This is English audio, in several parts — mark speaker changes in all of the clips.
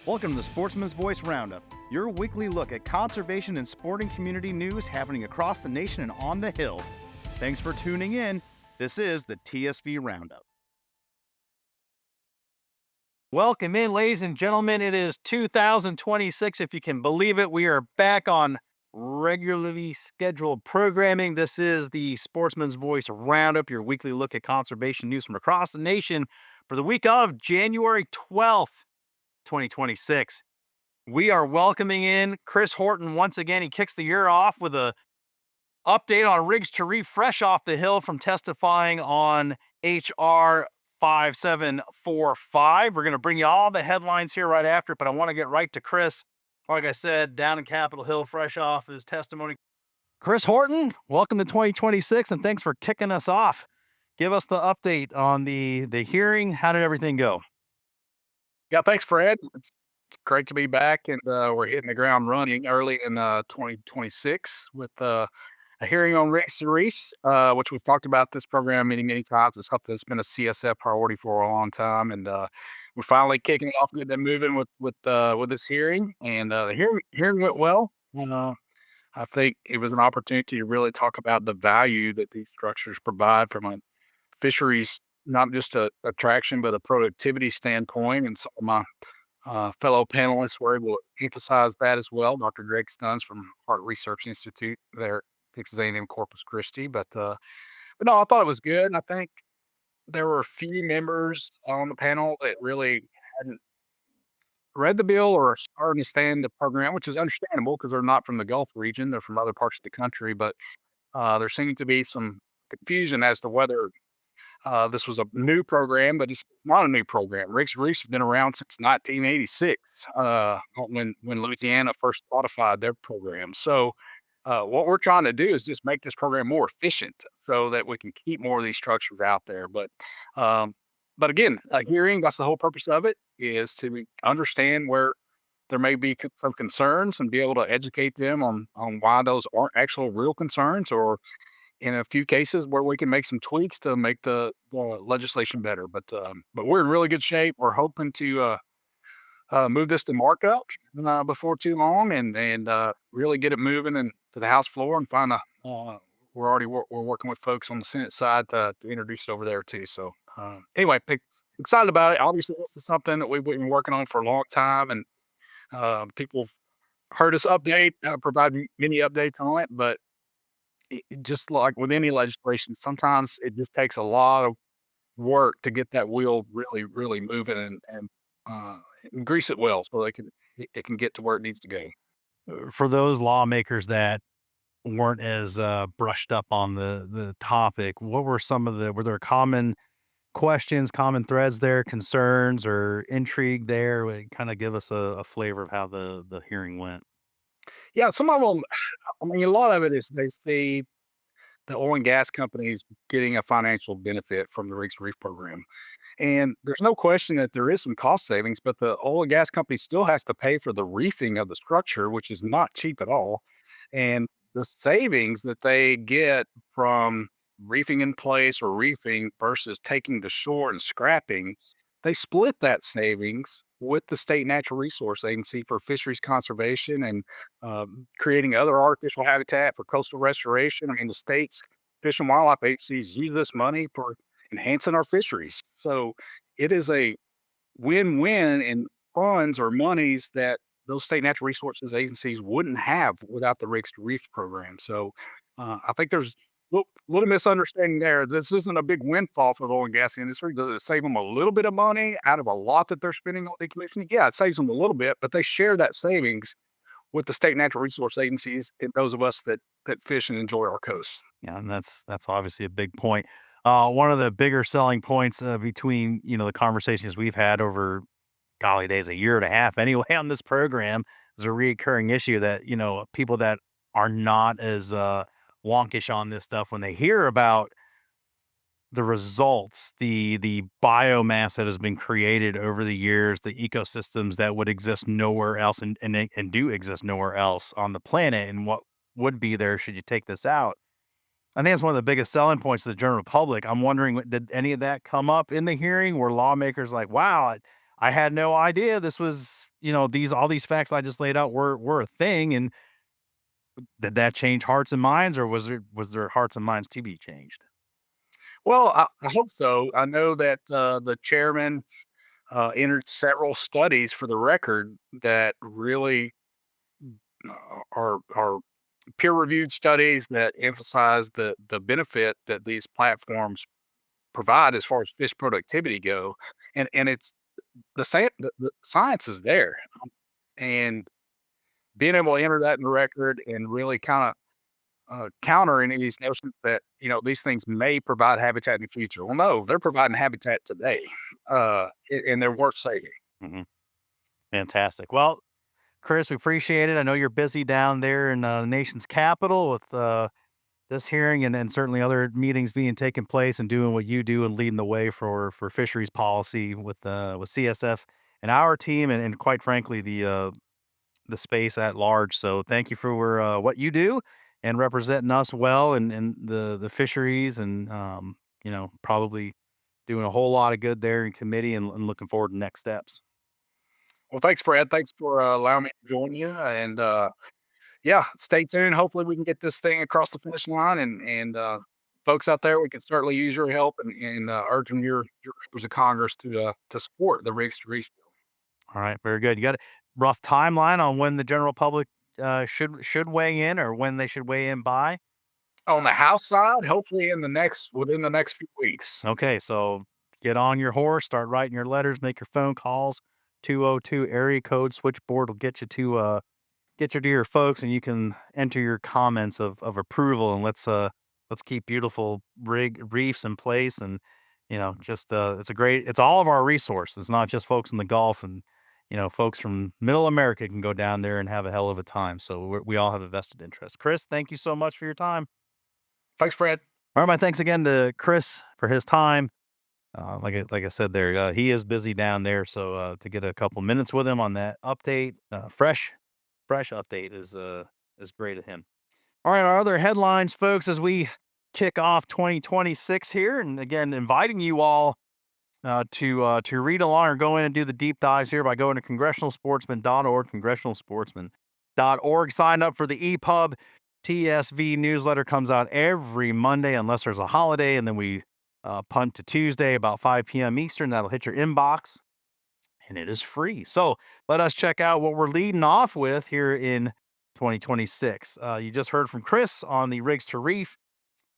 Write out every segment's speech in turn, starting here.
Speaker 1: Welcome to the Sportsman's Voice Roundup, your weekly look at conservation and sporting community news happening across the nation and on the Hill. Thanks for tuning in. This is the TSV Roundup. Welcome in, ladies and gentlemen. It is 2026. If you can believe it, we are back on regularly scheduled programming. This is the Sportsman's Voice Roundup, your weekly look at conservation news from across the nation for the week of January 12th, 2026. We are welcoming in Chris Horton once again. He kicks the year off with a update on rigs to reef, fresh off the Hill from testifying on HR 5745. We're going to bring you all the headlines here right after, but I want to get right to Chris. Like I said, down in Capitol Hill, fresh off his testimony. Chris Horton, welcome to 2026, and thanks for kicking us off. Give us the update on the hearing. How did everything go?
Speaker 2: Yeah, thanks, Fred. It's great to be back, and we're hitting the ground running early in 2026 with a hearing on Reefs, which we've talked about this program many times. It's something that's been a CSF priority for a long time, and we're finally kicking off, getting them moving with this hearing. And the hearing went well. I think it was an opportunity to really talk about the value that these structures provide from a fisheries, not just a attraction, but a productivity standpoint. And so my fellow panelists were able to emphasize that as well. Dr. Greg Stuns from Hart Research Institute there at Texas A&M Corpus Christi. But no, I thought it was good. And I think there were a few members on the panel that really hadn't read the bill or understand the program, which is understandable because they're not from the Gulf region; they're from other parts of the country. But there seemed to be some confusion as to whether this was a new program, but it's not a new program. Reefs have been around since 1986, when Louisiana first codified their program. So what we're trying to do is just make this program more efficient so that we can keep more of these structures out there. But again, a hearing, that's the whole purpose of it, is to understand where there may be some concerns and be able to educate them on why those aren't actual real concerns, or in a few cases where we can make some tweaks to make the legislation better. But we're in really good shape. We're hoping to move this to markup before too long, and really get it moving and to the House floor, and find a. We're working with folks on the Senate side to introduce it over there too. So anyway, excited about it. Obviously, this is something that we've been working on for a long time, and people have heard us provide many updates on it. But just like with any legislation, sometimes it just takes a lot of work to get that wheel really moving, and grease it well so it can get to where it needs to go.
Speaker 1: For those lawmakers that weren't as brushed up on the topic, what were were there common questions, common threads there, concerns or intrigue there? Kind of give us a flavor of how the hearing went.
Speaker 2: Yeah, some of them. I mean, a lot of it is they see the oil and gas companies getting a financial benefit from the Reefs Reef program. And there's no question that there is some cost savings, but the oil and gas company still has to pay for the reefing of the structure, which is not cheap at all. And the savings that they get from reefing in place or reefing versus taking to shore and scrapping, they split that savings with the state natural resource agency for fisheries conservation and creating other artificial habitat for coastal restoration. I mean, the state's fish and wildlife agencies use this money for enhancing our fisheries. So it is a win-win in funds or monies that those state natural resources agencies wouldn't have without the Rigs to Reef program. So I think there's a little misunderstanding there. This isn't a big windfall for the oil and gas industry. Does it save them a little bit of money out of a lot that they're spending on decommissioning? Yeah, it saves them a little bit, but they share that savings with the state natural resource agencies and those of us that fish and enjoy our coasts.
Speaker 1: Yeah, and that's obviously a big point. One of the bigger selling points between the conversations we've had over golly days, a year and a half anyway on this program is a recurring issue that people that are not as wonkish on this stuff, when they hear about the results, the biomass that has been created over the years, the ecosystems that would exist nowhere else and do exist nowhere else on the planet, and what would be there should you take this out. I think it's one of the biggest selling points to the general public. I'm wondering, did any of that come up in the hearing? Were lawmakers like, wow, I had no idea this was, all these facts I just laid out were a thing. And did that change hearts and minds, or was there hearts and minds to be changed?
Speaker 2: Well, I hope so. I know that the chairman entered several studies for the record that really are peer reviewed studies that emphasize the benefit that these platforms provide as far as fish productivity go, and it's the science is there, and being able to enter that in the record and really kind of counter any of these notions that these things may provide habitat in the future. Well, no, they're providing habitat today, and they're worth saving.
Speaker 1: Hmm. Fantastic. Well, Chris, we appreciate it. I know you're busy down there in the nation's capital with this hearing and certainly other meetings being taken place and doing what you do and leading the way for fisheries policy with CSF and our team and quite frankly the space at large. So thank you for what you do and representing us well and the fisheries and probably doing a whole lot of good there in committee and looking forward to next steps.
Speaker 2: Well, thanks, Fred. Thanks for allowing me to join you. And yeah, stay tuned. Hopefully, we can get this thing across the finish line. And folks out there, we can certainly use your help and urging your members of Congress to support the Rigs to Reefs bill.
Speaker 1: All right, very good. You got a rough timeline on when the general public should weigh in or when they should weigh in by?
Speaker 2: On the House side, hopefully within the next few weeks.
Speaker 1: Okay, so get on your horse, start writing your letters, make your phone calls. 202 area code switchboard will get you to your folks, and you can enter your comments of approval, and let's keep beautiful reefs in place, and just it's all of our resource. It's not just folks in the Gulf, and folks from Middle America can go down there and have a hell of a time. So we all have a vested interest. Chris, thank you so much for your time.
Speaker 2: Thanks, Fred.
Speaker 1: All right, my thanks again to Chris for his time. Like I said there, he is busy down there, so to get a couple minutes with him on that update, fresh update is great of him. All right, our other headlines, folks, as we kick off 2026 here, and again, inviting you all to read along or go in and do the deep dives here by going to congressionalsportsman.org, congressionalsportsman.org. Sign up for the EPUB TSV newsletter. Comes out every Monday unless there's a holiday, and then we punt to Tuesday about 5 p.m. Eastern. That'll hit your inbox, and it is free. So let us check out what we're leading off with here in 2026. You just heard from Chris on the Rigs to Reef.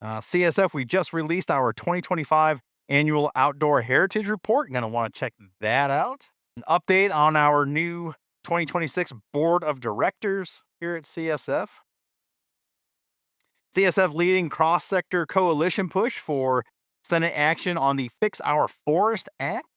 Speaker 1: CSF, we just released our 2025 annual outdoor heritage report. You're going to want to check that out. An update on our new 2026 board of directors here at CSF. CSF leading cross-sector coalition push for Senate action on the Fix Our Forest Act.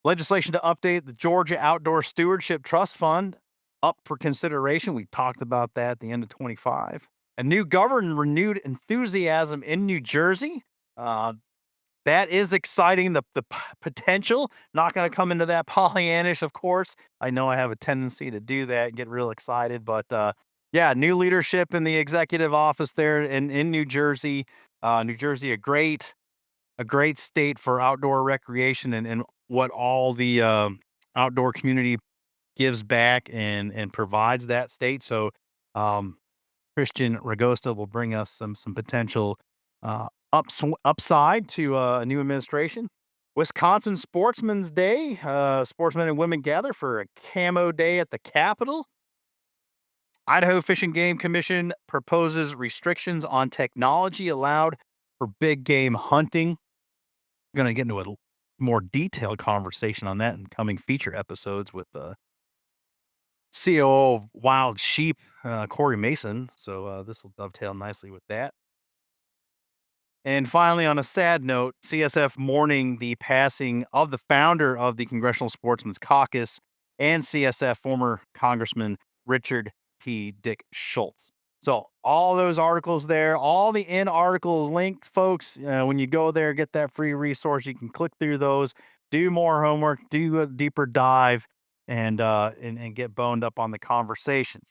Speaker 1: Legislation to update the Georgia Outdoor Stewardship Trust Fund up for consideration. We talked about that at the end of 25. A new governor and renewed enthusiasm in New Jersey. That is exciting. The potential. Not going to come into that Pollyannish, of course. I know I have a tendency to do that and get real excited. But yeah, new leadership in the executive office there in New Jersey. New Jersey, a great state for outdoor recreation and what all the outdoor community gives back and provides that state. So Christian Ragosta will bring us some potential upside to a new administration. Wisconsin Sportsman's Day. Sportsmen and women gather for a camo day at the Capitol. Idaho Fish and Game Commission proposes restrictions on technology allowed for big game hunting. Going to get into a more detailed conversation on that in coming feature episodes with the COO of Wild Sheep, Corey Mason. So this will dovetail nicely with that. And finally, on a sad note, CSF mourning the passing of the founder of the Congressional Sportsmen's Caucus and CSF former Congressman Richard T. Dick Schultz. So all those articles there, all the in articles linked, folks. When you go there, get that free resource. You can click through those, do more homework, do a deeper dive, and get boned up on the conversations.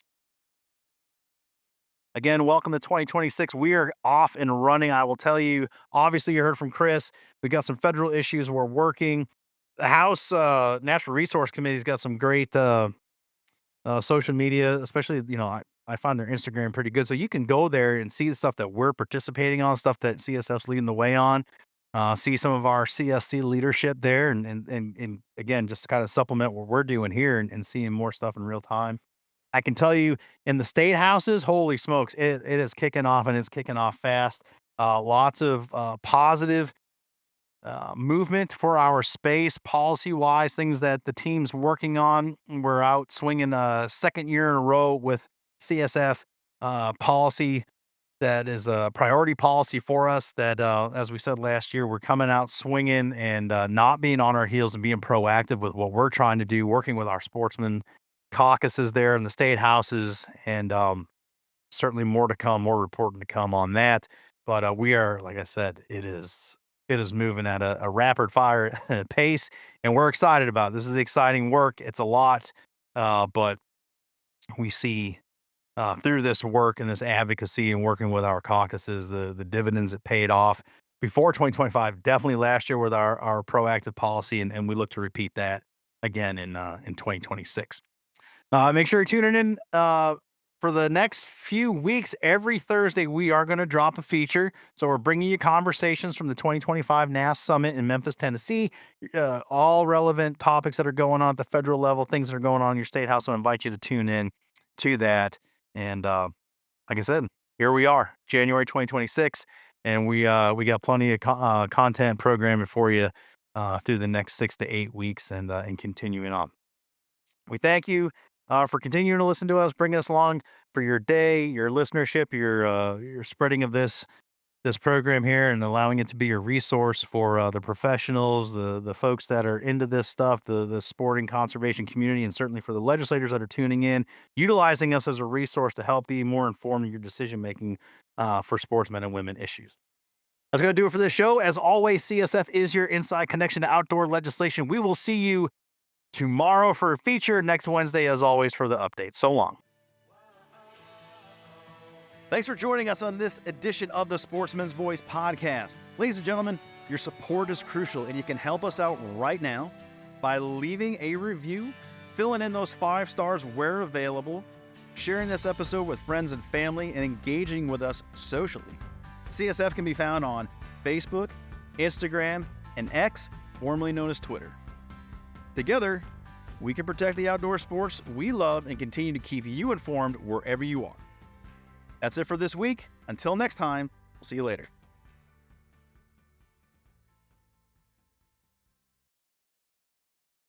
Speaker 1: Again, welcome to 2026. We are off and running. I will tell you, obviously, you heard from Chris. We got some federal issues we're working. The House Natural Resource Committee's got some great social media, especially, I find their Instagram pretty good. So you can go there and see the stuff that we're participating on, stuff that CSF's leading the way on. See some of our CSC leadership there, and again, just kind of supplement what we're doing here and seeing more stuff in real time. I can tell you in the state houses, holy smokes, it is kicking off and it's kicking off fast. Lots of positive movement for our space policy wise, things that the team's working on. We're out swinging a second year in a row with CSF policy that is a priority policy for us. That, as we said last year, we're coming out swinging and not being on our heels and being proactive with what we're trying to do, working with our sportsmen caucuses there in the state houses, and certainly more to come, more reporting to come on that. But we are, like I said, it is moving at a rapid fire pace, and we're excited about it. This is exciting work. It's a lot, but we see through this work and this advocacy and working with our caucuses, the dividends that paid off before 2025, definitely last year with our proactive policy, and we look to repeat that again in 2026. Make sure you're tuning in for the next few weeks. Every Thursday, we are going to drop a feature. So we're bringing you conversations from the 2025 NAS Summit in Memphis, Tennessee. All relevant topics that are going on at the federal level, things that are going on in your state house. So I invite you to tune in to that. And like I said, here we are, January 2026, and we got plenty of content programming for you through the next 6 to 8 weeks, and continuing on. We thank you for continuing to listen to us, bringing us along for your day, your listenership, your spreading of this program here, and allowing it to be a resource for the professionals, the folks that are into this stuff, the sporting conservation community, and certainly for the legislators that are tuning in, utilizing us as a resource to help be more informed in your decision making for sportsmen and women issues. That's going to do it for this show. As always, CSF is your inside connection to outdoor legislation. We will see you tomorrow for a feature, next Wednesday, as always, for the update. So long. Thanks for joining us on this edition of the Sportsman's Voice podcast. Ladies and gentlemen, your support is crucial, and you can help us out right now by leaving a review, filling in those 5 stars where available, sharing this episode with friends and family, and engaging with us socially. CSF can be found on Facebook, Instagram, and X, formerly known as Twitter. Together, we can protect the outdoor sports we love and continue to keep you informed wherever you are. That's it for this week. Until next time, we'll see you later.